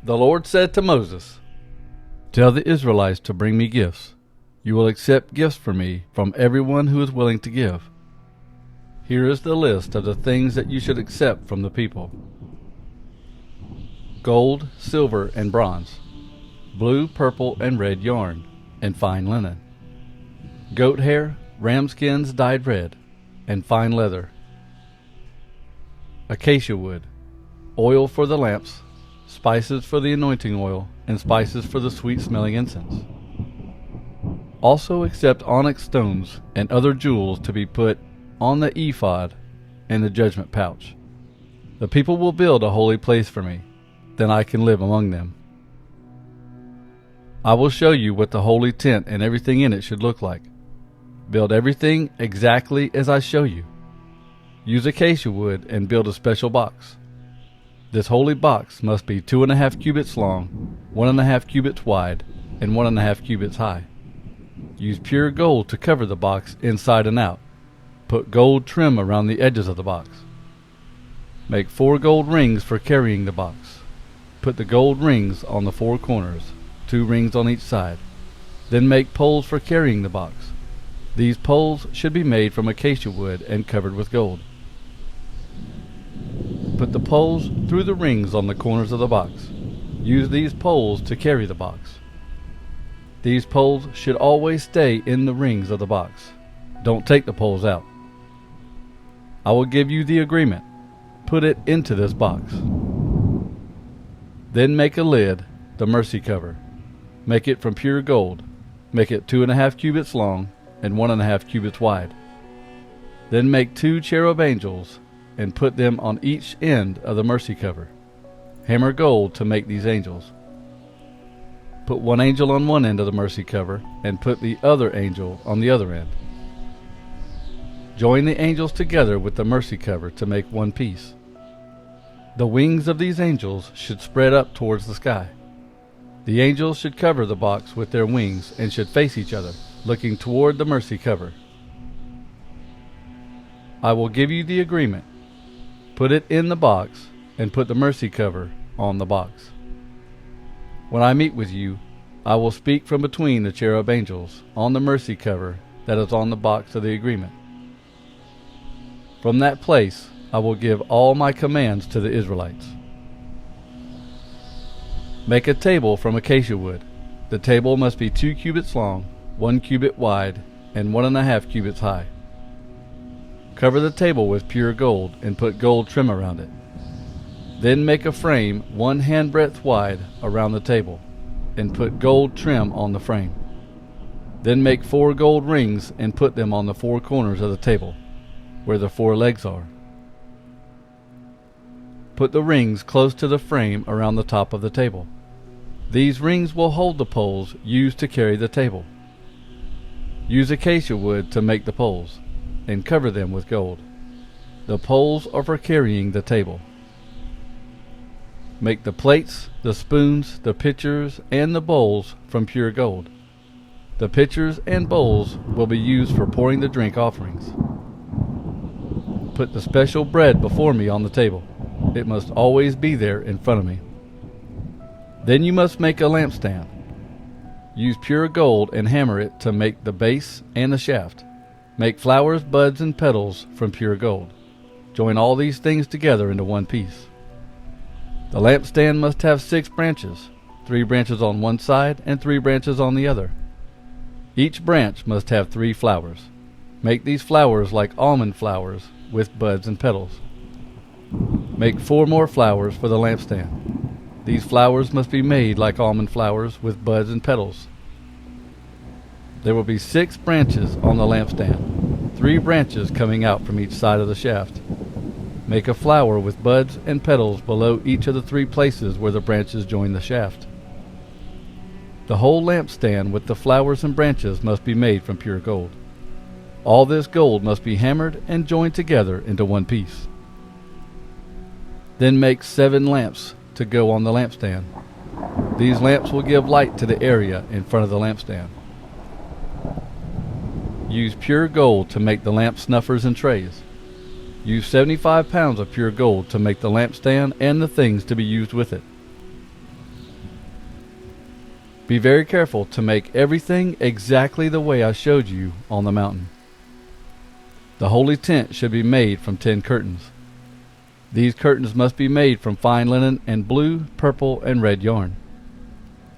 The Lord said to Moses, "Tell the Israelites to bring me gifts. You will accept gifts for me from everyone who is willing to give. Here is the list of the things that you should accept from the people: gold, silver, and bronze, blue, purple, and red yarn, and fine linen, goat hair, ram skins dyed red, and fine leather, acacia wood, oil for the lamps, spices for the anointing oil, and spices for the sweet-smelling incense. Also accept onyx stones and other jewels to be put on the ephod and the judgment pouch. The people will build a holy place for me, then I can live among them. I will show you what the holy tent and everything in it should look like. Build everything exactly as I show you. Use acacia wood and build a special box. This holy box must be 2.5 cubits long, 1.5 cubits wide, and 1.5 cubits high. Use pure gold to cover the box inside and out. Put gold trim around the edges of the box. Make 4 gold rings for carrying the box. Put the gold rings on the 4 corners, 2 rings on each side. Then make poles for carrying the box. These poles should be made from acacia wood and covered with gold. Put the poles through the rings on the corners of the box. Use these poles to carry the box. These poles should always stay in the rings of the box. Don't take the poles out. I will give you the agreement. Put it into this box. Then make a lid, the mercy cover. Make it from pure gold. Make it 2.5 cubits long and 1.5 cubits wide. Then make 2 cherub angels and put them on each end of the mercy cover. Hammer gold to make these angels. Put 1 angel on one end of the mercy cover and put the other angel on the other end. Join the angels together with the mercy cover to make one piece. The wings of these angels should spread up towards the sky. The angels should cover the box with their wings and should face each other, looking toward the mercy cover. I will give you the agreement. Put it in the box and put the mercy cover on the box. When I meet with you, I will speak from between the cherub angels on the mercy cover that is on the box of the agreement. From that place I will give all my commands to the Israelites. Make a table from acacia wood. The table must be 2 cubits long, 1 cubit wide, and 1.5 cubits high. Cover the table with pure gold and put gold trim around it. Then make a frame 1 handbreadth wide around the table, and put gold trim on the frame. Then make 4 gold rings and put them on the 4 corners of the table, where the 4 legs are. Put the rings close to the frame around the top of the table. These rings will hold the poles used to carry the table. Use acacia wood to make the poles, and cover them with gold. The poles are for carrying the table. Make the plates, the spoons, the pitchers, and the bowls from pure gold. The pitchers and bowls will be used for pouring the drink offerings. Put the special bread before me on the table. It must always be there in front of me. Then you must make a lampstand. Use pure gold and hammer it to make the base and the shaft. Make flowers, buds, and petals from pure gold. Join all these things together into one piece. The lampstand must have 6 branches, 3 branches on one side and 3 branches on the other. Each branch must have 3 flowers. Make these flowers like almond flowers with buds and petals. Make 4 more flowers for the lampstand. These flowers must be made like almond flowers with buds and petals. There will be 6 branches on the lampstand, 3 branches coming out from each side of the shaft. Make a flower with buds and petals below each of the 3 places where the branches join the shaft. The whole lampstand with the flowers and branches must be made from pure gold. All this gold must be hammered and joined together into one piece. Then make 7 lamps to go on the lampstand. These lamps will give light to the area in front of the lampstand. Use pure gold to make the lamp snuffers and trays. Use 75 pounds of pure gold to make the lampstand and the things to be used with it. Be very careful to make everything exactly the way I showed you on the mountain. The holy tent should be made from 10 curtains. These curtains must be made from fine linen and blue, purple, and red yarn.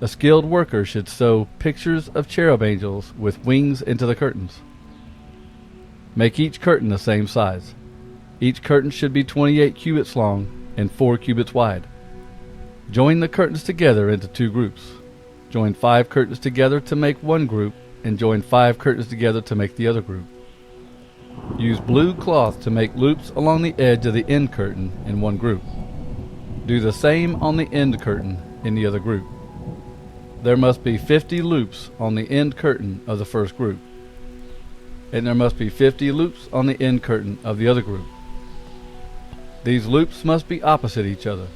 A skilled worker should sew pictures of cherub angels with wings into the curtains. Make each curtain the same size. Each curtain should be 28 cubits long and 4 cubits wide. Join the curtains together into 2 groups. Join 5 curtains together to make one group, and join 5 curtains together to make the other group. Use blue cloth to make loops along the edge of the end curtain in one group. Do the same on the end curtain in the other group. There must be 50 loops on the end curtain of the first group, and there must be 50 loops on the end curtain of the other group. These loops must be opposite each other.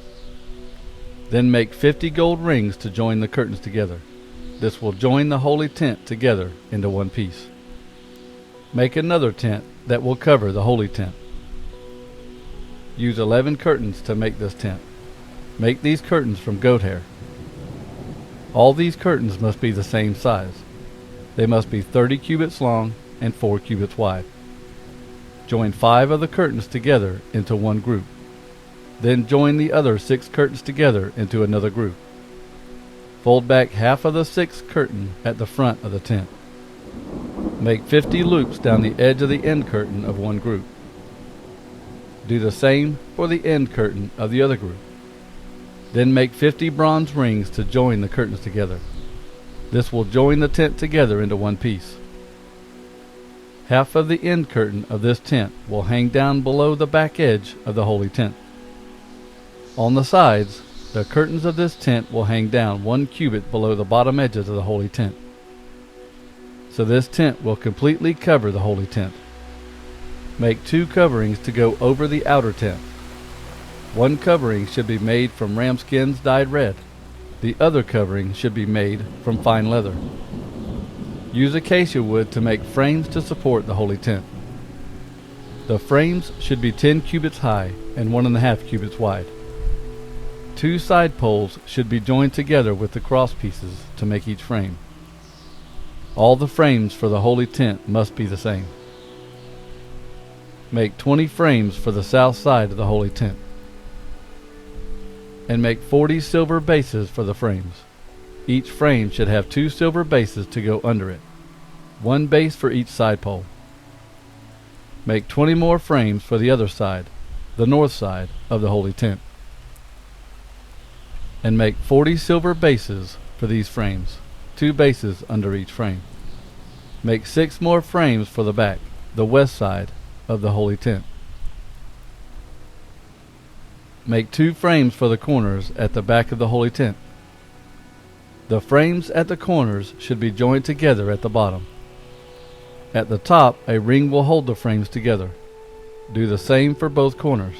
Then make 50 gold rings to join the curtains together. This will join the holy tent together into one piece. Make another tent that will cover the holy tent. Use 11 curtains to make this tent. Make these curtains from goat hair. All these curtains must be the same size. They must be 30 cubits long and 4 cubits wide. Join 5 of the curtains together into one group. Then join the other 6 curtains together into another group. Fold back half of the 6th curtain at the front of the tent. Make 50 loops down the edge of the end curtain of one group. Do the same for the end curtain of the other group. Then make 50 bronze rings to join the curtains together. This will join the tent together into one piece. Half of the end curtain of this tent will hang down below the back edge of the holy tent. On the sides, the curtains of this tent will hang down 1 cubit below the bottom edges of the holy tent. So this tent will completely cover the holy tent. Make 2 coverings to go over the outer tent. One covering should be made from ram skins dyed red. The other covering should be made from fine leather. Use acacia wood to make frames to support the holy tent. The frames should be 10 cubits high and 1.5 cubits wide. 2 side poles should be joined together with the cross pieces to make each frame. All the frames for the holy tent must be the same. Make 20 frames for the south side of the holy tent. And make 40 silver bases for the frames. Each frame should have 2 silver bases to go under it, 1 base for each side pole. Make 20 more frames for the other side, the north side of the holy tent. And make 40 silver bases for these frames, 2 bases under each frame. Make 6 more frames for the back, the west side of the holy tent. Make 2 frames for the corners at the back of the holy tent. The frames at the corners should be joined together at the bottom. At the top, a ring will hold the frames together. Do the same for both corners.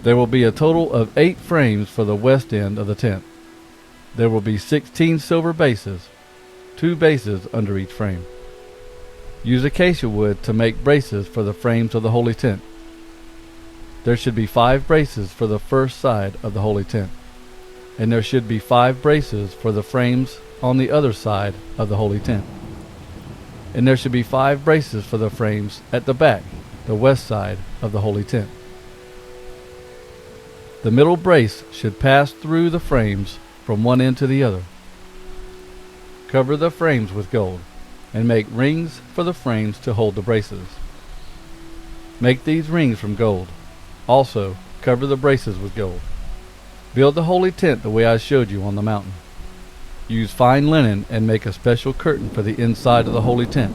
There will be a total of 8 frames for the west end of the tent. There will be 16 silver bases, 2 bases under each frame. Use acacia wood to make braces for the frames of the holy tent. There should be 5 braces for the first side of the holy tent, and there should be 5 braces for the frames on the other side of the holy tent. And there should be 5 braces for the frames at the back, the west side of the holy tent. The middle brace should pass through the frames from one end to the other. Cover the frames with gold, and make rings for the frames to hold the braces. Make these rings from gold. Also, cover the braces with gold. Build the holy tent the way I showed you on the mountain. Use fine linen and make a special curtain for the inside of the holy tent.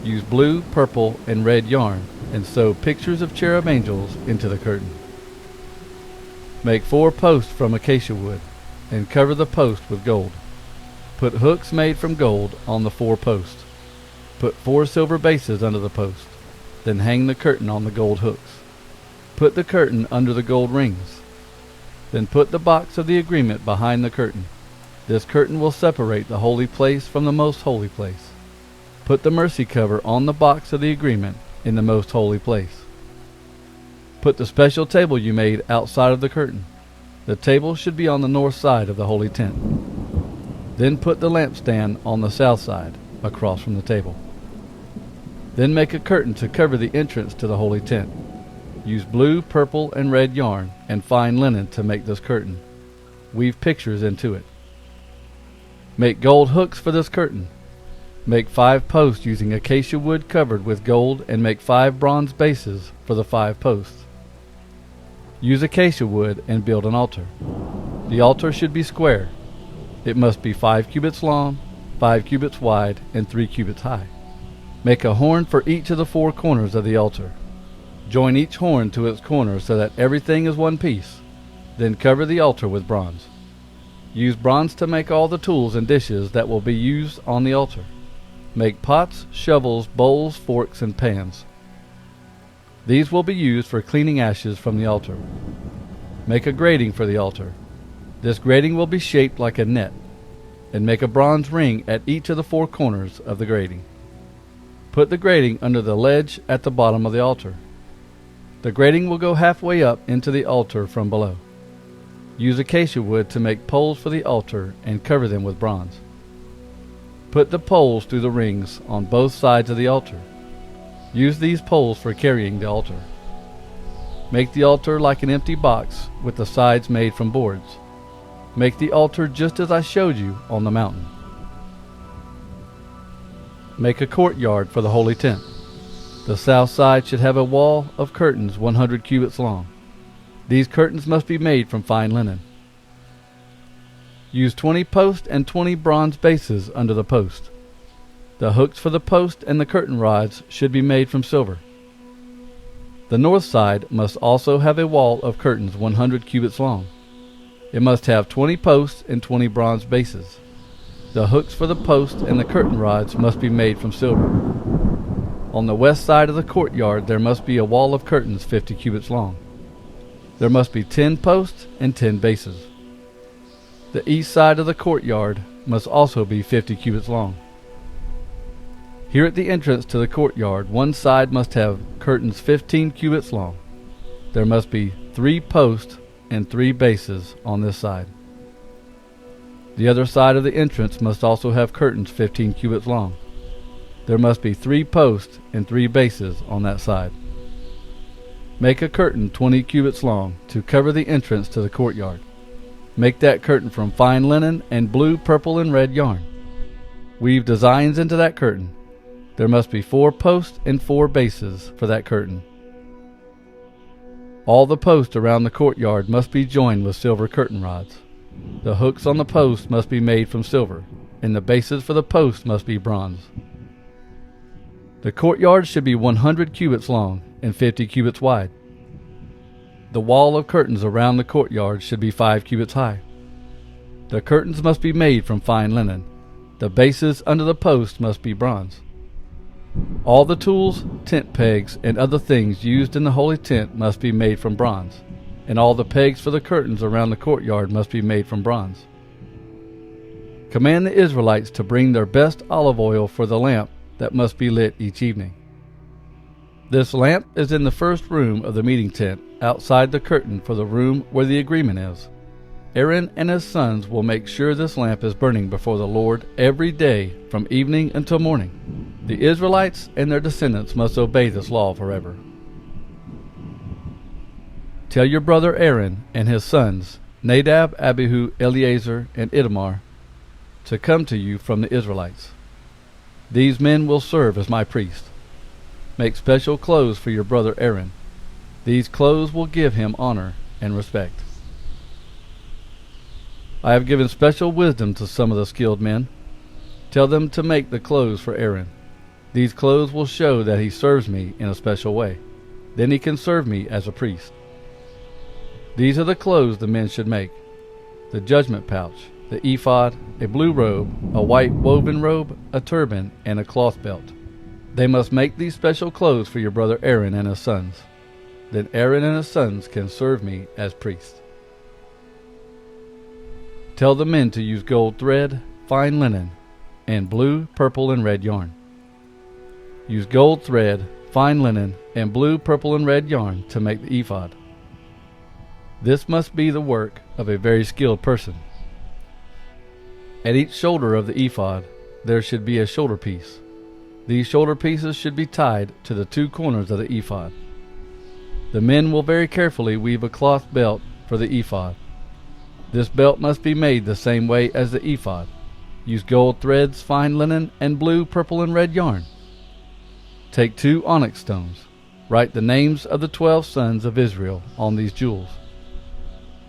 Use blue, purple, and red yarn, and sew pictures of cherub angels into the curtain. Make 4 posts from acacia wood, and cover the post with gold. Put hooks made from gold on the 4 posts. Put 4 silver bases under the post. Then hang the curtain on the gold hooks. Put the curtain under the gold rings. Then put the box of the agreement behind the curtain. This curtain will separate the holy place from the most holy place. Put the mercy cover on the box of the agreement in the most holy place. Put the special table you made outside of the curtain. The table should be on the north side of the holy tent. Then put the lampstand on the south side, across from the table. Then make a curtain to cover the entrance to the holy tent. Use blue, purple, and red yarn and fine linen to make this curtain. Weave pictures into it. Make gold hooks for this curtain. Make 5 posts using acacia wood covered with gold, and make 5 bronze bases for the 5 posts. Use acacia wood and build an altar. The altar should be square. It must be 5 cubits long, 5 cubits wide, and 3 cubits high. Make a horn for each of the 4 corners of the altar. Join each horn to its corner so that everything is one piece. Then cover the altar with bronze. Use bronze to make all the tools and dishes that will be used on the altar. Make pots, shovels, bowls, forks, and pans. These will be used for cleaning ashes from the altar. Make a grating for the altar. This grating will be shaped like a net, and make a bronze ring at each of the 4 corners of the grating. Put the grating under the ledge at the bottom of the altar. The grating will go halfway up into the altar from below. Use acacia wood to make poles for the altar and cover them with bronze. Put the poles through the rings on both sides of the altar. Use these poles for carrying the altar. Make the altar like an empty box with the sides made from boards. Make the altar just as I showed you on the mountain. Make a courtyard for the holy tent. The south side should have a wall of curtains 100 cubits long. These curtains must be made from fine linen. Use 20 posts and 20 bronze bases under the post. The hooks for the post and the curtain rods should be made from silver. The north side must also have a wall of curtains 100 cubits long. It must have 20 posts and 20 bronze bases. The hooks for the posts and the curtain rods must be made from silver. On the west side of the courtyard there must be a wall of curtains 50 cubits long. There must be 10 posts and 10 bases. The east side of the courtyard must also be 50 cubits long. Here at the entrance to the courtyard, one side must have curtains 15 cubits long. There must be 3 posts and 3 bases on this side. The other side of the entrance must also have curtains 15 cubits long. There must be 3 posts and 3 bases on that side. Make a curtain 20 cubits long to cover the entrance to the courtyard. Make that curtain from fine linen and blue, purple, and red yarn. Weave designs into that curtain. There must be 4 posts and 4 bases for that curtain. All the posts around the courtyard must be joined with silver curtain rods. The hooks on the posts must be made from silver, and the bases for the posts must be bronze. The courtyard should be 100 cubits long and 50 cubits wide. The wall of curtains around the courtyard should be 5 cubits high. The curtains must be made from fine linen. The bases under the posts must be bronze. All the tools, tent pegs, and other things used in the holy tent must be made from bronze, and all the pegs for the curtains around the courtyard must be made from bronze. Command the Israelites to bring their best olive oil for the lamp that must be lit each evening. This lamp is in the first room of the meeting tent, outside the curtain for the room where the agreement is. Aaron and his sons will make sure this lamp is burning before the Lord every day from evening until morning. The Israelites and their descendants must obey this law forever. Tell your brother Aaron and his sons, Nadab, Abihu, Eleazar, and Ithamar, to come to you from the Israelites. These men will serve as my priests. Make special clothes for your brother Aaron. These clothes will give him honor and respect. I have given special wisdom to some of the skilled men. Tell them to make the clothes for Aaron. These clothes will show that he serves me in a special way. Then he can serve me as a priest. These are the clothes the men should make: the judgment pouch, the ephod, a blue robe, a white woven robe, a turban, and a cloth belt. They must make these special clothes for your brother Aaron and his sons. Then Aaron and his sons can serve me as priests. Tell the men to use gold thread, fine linen, and blue, purple, and red yarn. Use gold thread, fine linen, and blue, purple, and red yarn to make the ephod. This must be the work of a very skilled person. At each shoulder of the ephod there should be a shoulder piece. These shoulder pieces should be tied to the two corners of the ephod. The men will very carefully weave a cloth belt for the ephod. This belt must be made the same way as the ephod. Use gold threads, fine linen, and blue, purple, and red yarn. Take 2 onyx stones. Write the names of the 12 sons of Israel on these jewels.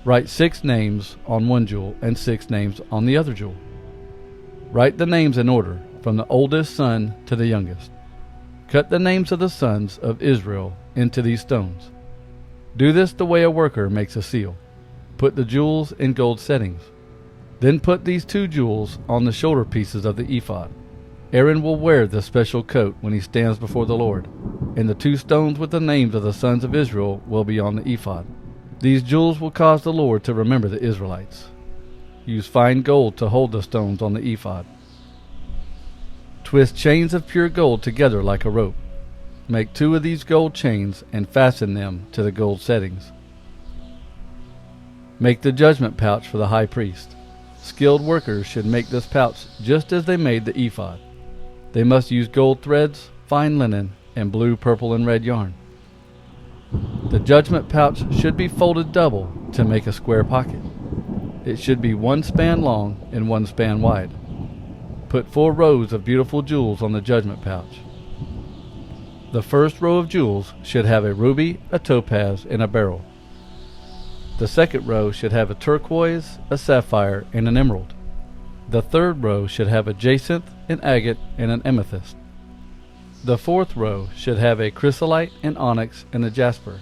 Write 6 names on one jewel and 6 names on the other jewel. Write the names in order, from the oldest son to the youngest. Cut the names of the sons of Israel into these stones. Do this the way a worker makes a seal. Put the jewels in gold settings. Then put these 2 jewels on the shoulder pieces of the ephod. Aaron will wear this special coat when he stands before the Lord, and the 2 stones with the names of the sons of Israel will be on the ephod. These jewels will cause the Lord to remember the Israelites. Use fine gold to hold the stones on the ephod. Twist chains of pure gold together like a rope. Make 2 of these gold chains and fasten them to the gold settings. Make the judgment pouch for the high priest. Skilled workers should make this pouch just as they made the ephod. They must use gold threads, fine linen, and blue, purple, and red yarn. The judgment pouch should be folded double to make a square pocket. It should be 1 span long and 1 span wide. Put 4 rows of beautiful jewels on the judgment pouch. The first row of jewels should have a ruby, a topaz, and a beryl. The second row should have a turquoise, a sapphire, and an emerald. The third row should have a jacinth, an agate, and an amethyst. The fourth row should have a chrysolite, an onyx, and a jasper.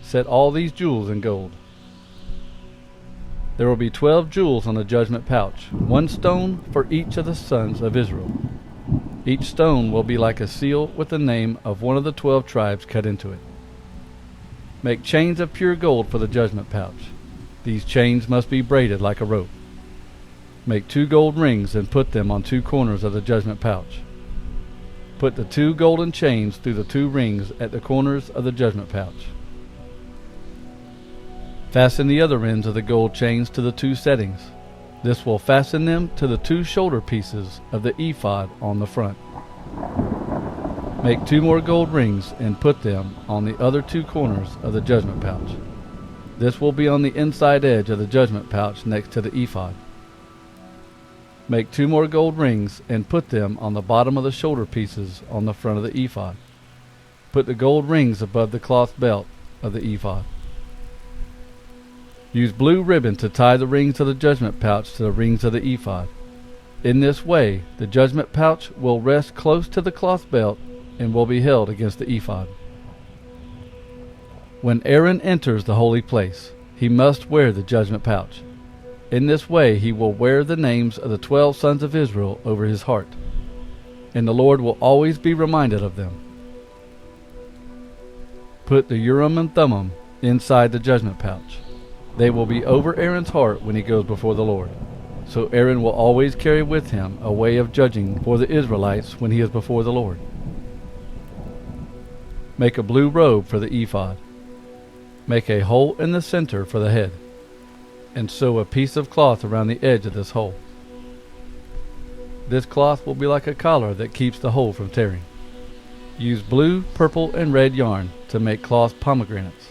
Set all these jewels in gold. There will be 12 jewels on the judgment pouch, 1 stone for each of the sons of Israel. Each stone will be like a seal with the name of one of the 12 tribes cut into it. Make chains of pure gold for the judgment pouch. These chains must be braided like a rope. Make 2 gold rings and put them on 2 corners of the judgment pouch. Put the 2 golden chains through the 2 rings at the corners of the judgment pouch. Fasten the other ends of the gold chains to the 2 settings. This will fasten them to the 2 shoulder pieces of the ephod on the front. Make 2 more gold rings and put them on the other 2 corners of the judgment pouch. This will be on the inside edge of the judgment pouch next to the ephod. Make 2 more gold rings and put them on the bottom of the shoulder pieces on the front of the ephod. Put the gold rings above the cloth belt of the ephod. Use blue ribbon to tie the rings of the judgment pouch to the rings of the ephod. In this way, the judgment pouch will rest close to the cloth belt and will be held against the ephod. When Aaron enters the holy place, he must wear the judgment pouch. In this way he will wear the names of the 12 sons of Israel over his heart, and the Lord will always be reminded of them. Put the Urim and Thummim inside the judgment pouch. They will be over Aaron's heart when he goes before the Lord. So Aaron will always carry with him a way of judging for the Israelites when he is before the Lord. Make a blue robe for the ephod. Make a hole in the center for the head, and sew a piece of cloth around the edge of this hole. This cloth will be like a collar that keeps the hole from tearing. Use blue, purple, and red yarn to make cloth pomegranates.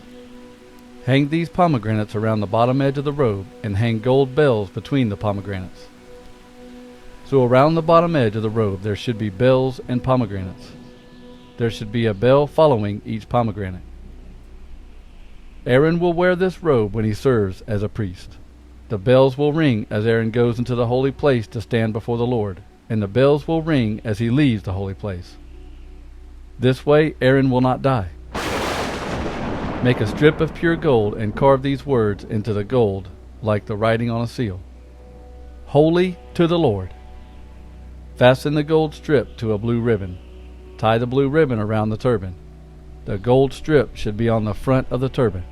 Hang these pomegranates around the bottom edge of the robe and hang gold bells between the pomegranates. So around the bottom edge of the robe there should be bells and pomegranates. There should be a bell following each pomegranate. Aaron will wear this robe when he serves as a priest. The bells will ring as Aaron goes into the holy place to stand before the Lord, and the bells will ring as he leaves the holy place. This way Aaron will not die. Make a strip of pure gold and carve these words into the gold like the writing on a seal. Holy to the Lord. Fasten the gold strip to a blue ribbon. Tie the blue ribbon around the turban. The gold strip should be on the front of the turban.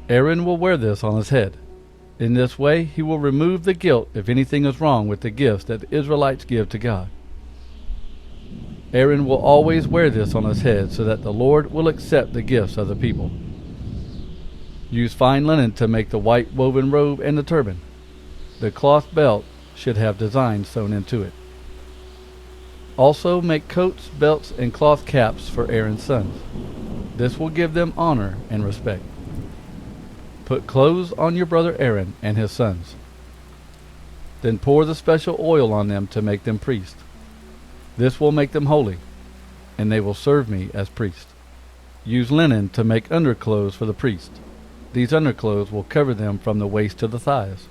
Aaron will wear this on his head. In this way he will remove the guilt if anything is wrong with the gifts that the Israelites give to God. Aaron will always wear this on his head so that the Lord will accept the gifts of the people. Use fine linen to make the white woven robe and the turban. The cloth belt should have designs sewn into it. Also make coats, belts, and cloth caps for Aaron's sons. This will give them honor and respect. Put clothes on your brother Aaron and his sons. Then pour the special oil on them to make them priests. This will make them holy, and they will serve me as priests. Use linen to make underclothes for the priest. These underclothes will cover them from the waist to the thighs.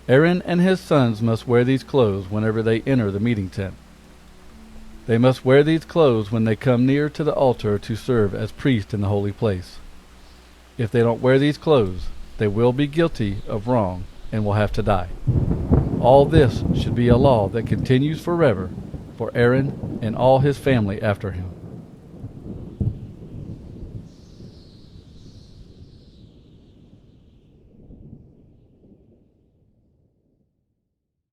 Aaron and his sons must wear these clothes whenever they enter the meeting tent. They must wear these clothes when they come near to the altar to serve as priests in the holy place. If they don't wear these clothes, they will be guilty of wrong and will have to die. All this should be a law that continues forever for Aaron and all his family after him.